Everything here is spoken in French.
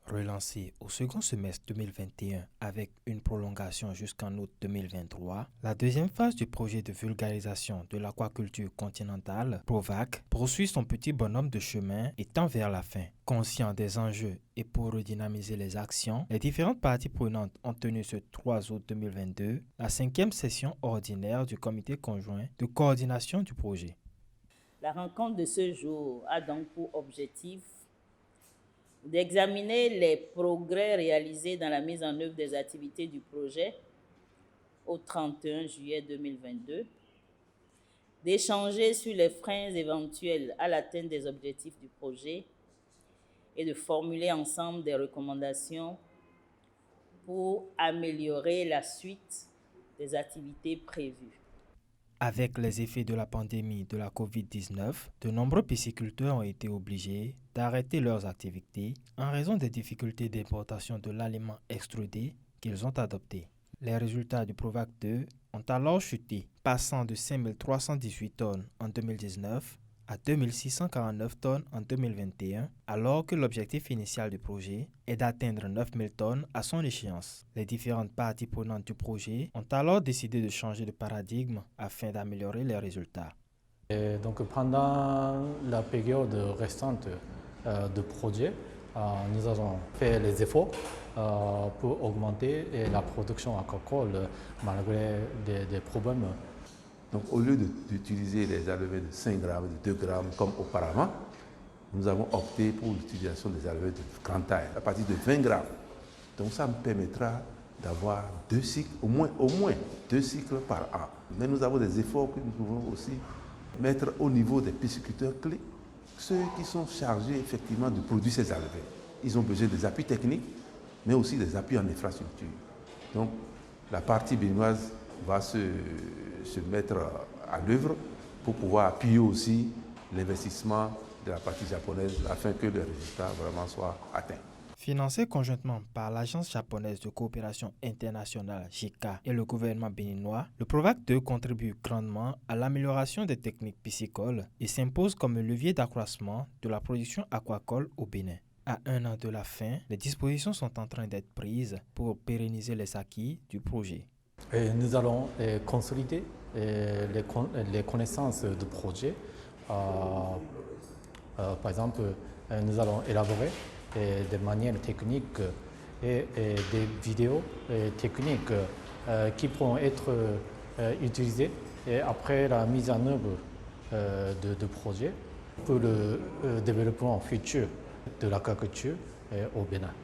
Relancée au second semestre 2021 avec une prolongation jusqu'en août 2023, la deuxième phase du projet de vulgarisation de l'aquaculture continentale, PROVAC, poursuit son petit bonhomme de chemin et tend vers la fin. Conscient des enjeux et pour redynamiser les actions, les différentes parties prenantes ont tenu ce 3 août 2022 la cinquième session ordinaire du comité conjoint de coordination du projet. La rencontre de ce jour a donc pour objectif d'examiner les progrès réalisés dans la mise en œuvre des activités du projet au 31 juillet 2022, d'échanger sur les freins éventuels à l'atteinte des objectifs du projet et de formuler ensemble des recommandations pour améliorer la suite des activités prévues. Avec les effets de la pandémie de la COVID-19, de nombreux pisciculteurs ont été obligés d'arrêter leurs activités en raison des difficultés d'importation de l'aliment extrudé qu'ils ont adopté. Les résultats du PROVAC 2 ont alors chuté, passant de 5 318 tonnes en 2019 à 2 649 tonnes en 2021, alors que l'objectif initial du projet est d'atteindre 9 000 tonnes à son échéance. Les différentes parties prenantes du projet ont alors décidé de changer de paradigme afin d'améliorer les résultats. Et donc pendant la période restante du projet, nous avons fait les efforts pour augmenter la production aquacole malgré des problèmes. Donc au lieu d'utiliser les alevins de 5 grammes, de 2 grammes comme auparavant, nous avons opté pour l'utilisation des alevins de grande taille, à partir de 20 grammes. Donc ça me permettra d'avoir 2 cycles, au moins 2 cycles par an. Mais nous avons des efforts que nous pouvons aussi mettre au niveau des pisciculteurs clés, ceux qui sont chargés effectivement de produire ces alevins. Ils ont besoin des appuis techniques, mais aussi des appuis en infrastructure. Donc la partie béninoise va se mettre à l'œuvre pour pouvoir appuyer aussi l'investissement de la partie japonaise afin que les résultats vraiment soient atteints. Financé conjointement par l'Agence japonaise de coopération internationale JICA et le gouvernement béninois, le PROVAC 2 contribue grandement à l'amélioration des techniques piscicoles et s'impose comme un levier d'accroissement de la production aquacole au Bénin. À un an de la fin, les dispositions sont en train d'être prises pour pérenniser les acquis du projet. Et nous allons consolider les connaissances du projet. Par exemple, nous allons élaborer des manières techniques et des vidéos techniques qui pourront être utilisées après la mise en œuvre du projet pour le développement futur de l'aquaculture au Bénin.